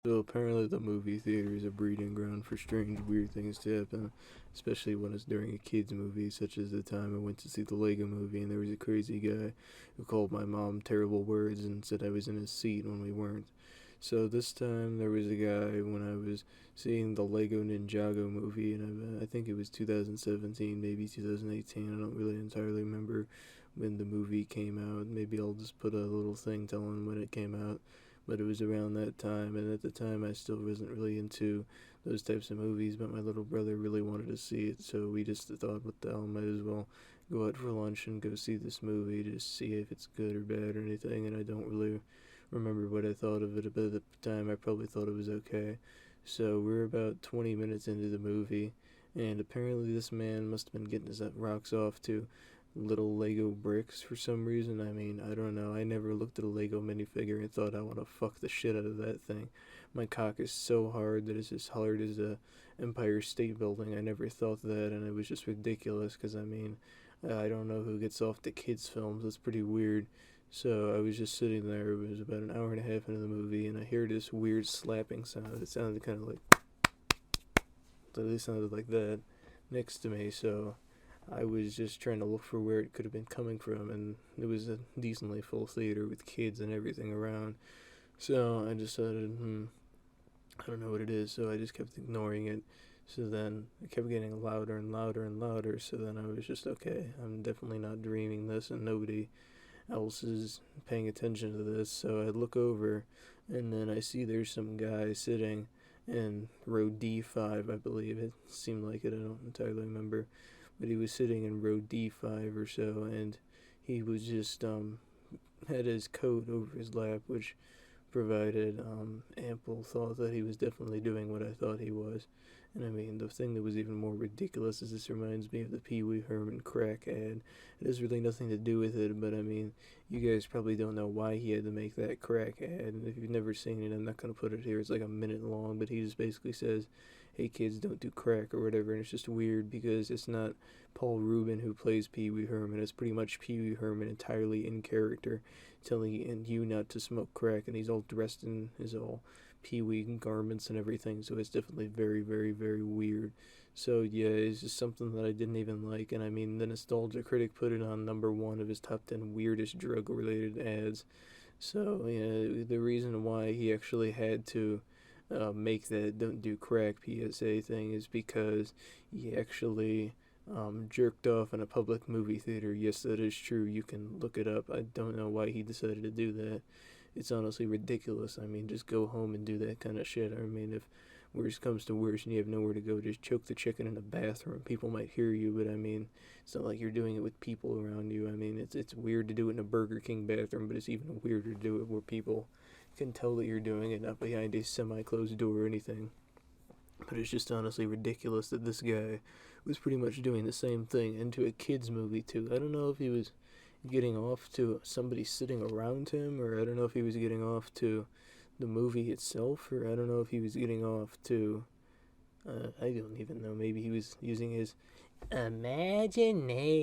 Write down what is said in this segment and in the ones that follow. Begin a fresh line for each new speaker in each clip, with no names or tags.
So apparently the movie theater is a breeding ground for strange, weird things to happen, especially when it's during a kids movie, such as the time I went to see the Lego movie and there was a crazy guy who called my mom terrible words and said I was in his seat when we weren't. So this time there was a guy when I was seeing the Lego Ninjago movie, and I think it was 2017, maybe 2018. I don't really entirely remember when the movie came out. Maybe I'll just put a little thing telling when it came out, but it was around that time, and at the time I still wasn't really into those types of movies, but my little brother really wanted to see it, so we just thought, what the hell, might as well go out for lunch and go see this movie to see if it's good or bad or anything, and I don't really remember what I thought of it, but at the time I probably thought it was okay. So we're about 20 minutes into the movie, and apparently this man must have been getting his rocks off to little Lego bricks for some reason. I mean, I don't know. I never looked at a Lego minifigure and thought I want to fuck the shit out of that thing. My cock is so hard that it's as hard as a Empire State Building. I never thought that, and it was just ridiculous. Because I mean, I don't know who gets off to kids films. That's pretty weird. So I was just sitting there. It was about an hour and a half into the movie, and I hear this weird slapping sound. It sounded kind of like, it sounded like that next to me. So I was just trying to look for where it could have been coming from, and it was a decently full theater with kids and everything around. So I decided, I don't know what it is, so I just kept ignoring it. So then it kept getting louder and louder and louder, so then I was just, okay, I'm definitely not dreaming this, and nobody else is paying attention to this. So I look over, and then I see there's some guy sitting in row D5, I believe. It seemed like it, I don't entirely remember, but he was sitting in row D5 or so, and he was just had his coat over his lap, which provided ample thought that he was definitely doing what I thought he was. And I mean, the thing that was even more ridiculous is this reminds me of the Pee Wee Herman crack ad. It has really nothing to do with it, but I mean, you guys probably don't know why he had to make that crack ad. And if you've never seen it, I'm not going to put it here. It's like a minute long, but he just basically says, hey kids, don't do crack or whatever. And it's just weird because it's not Paul Rubin who plays Pee Wee Herman. It's pretty much Pee Wee Herman entirely in character telling you not to smoke crack, and he's all dressed in his all Pee-wee garments and everything, so it's definitely very, very, very weird. So yeah, it's just something that I didn't even like, and I mean, the Nostalgia Critic put it on number one of his top 10 weirdest drug-related ads. So yeah, the reason why he actually had to make that "don't do crack" PSA thing is because he actually jerked off in a public movie theater. Yes, that is true. You can look it up. I don't know why he decided to do that. It's honestly ridiculous. I mean, just go home and do that kind of shit. I mean, if worst comes to worst and you have nowhere to go, just choke the chicken in a bathroom. People might hear you, but I mean, it's not like you're doing it with people around you. I mean, it's weird to do it in a Burger King bathroom, but it's even weirder to do it where people can tell that you're doing it, not behind a semi-closed door or anything. But it's just honestly ridiculous that this guy was pretty much doing the same thing into a kids movie too. I don't know if he was getting off to somebody sitting around him, or I don't know if he was getting off to the movie itself, or I don't know if he was getting off to I don't even know. Maybe he was using his imagination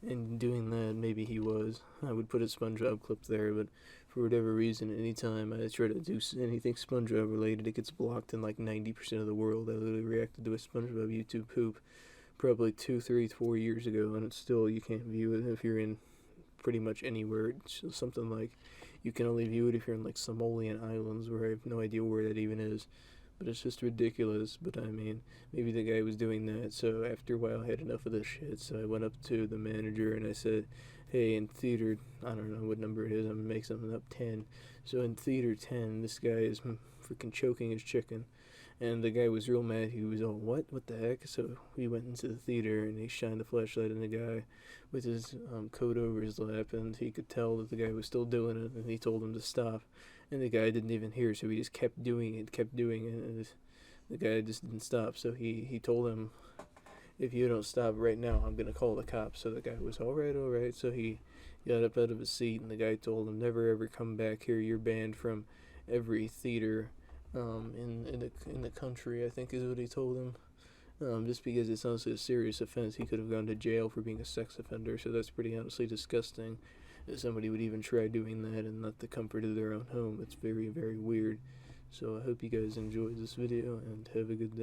and doing that. Maybe he was. I would put a SpongeBob clip there, but for whatever reason, anytime I try to do anything SpongeBob related, it gets blocked in like 90% of the world. I literally reacted to a SpongeBob YouTube poop probably 2, 3, 4 years ago, and it's still, you can't view it if you're in pretty much anywhere. It's something like you can only view it if you're in like Somalian Islands, where I have no idea where that even is. But it's just ridiculous. But I mean, maybe the guy was doing that. So after a while, I had enough of this shit. So I went up to the manager and I said, hey, in theater, I don't know what number it is, I'm gonna make something up, 10. So in theater 10, this guy is freaking choking his chicken. And the guy was real mad. He was all, what the heck? So we went into the theater and he shined the flashlight on the guy with his coat over his lap, and he could tell that the guy was still doing it, and he told him to stop. And the guy didn't even hear, so he just kept doing it, and the guy just didn't stop. So he told him, if you don't stop right now, I'm going to call the cops. So the guy was, all right. So he got up out of his seat, and the guy told him, never ever come back here. You're banned from every theater in the country, I think is what he told him. Just because it's honestly a serious offense. He could have gone to jail for being a sex offender, so that's pretty honestly disgusting that somebody would even try doing that and not the comfort of their own home. It's very, very weird. So I hope you guys enjoyed this video and have a good day.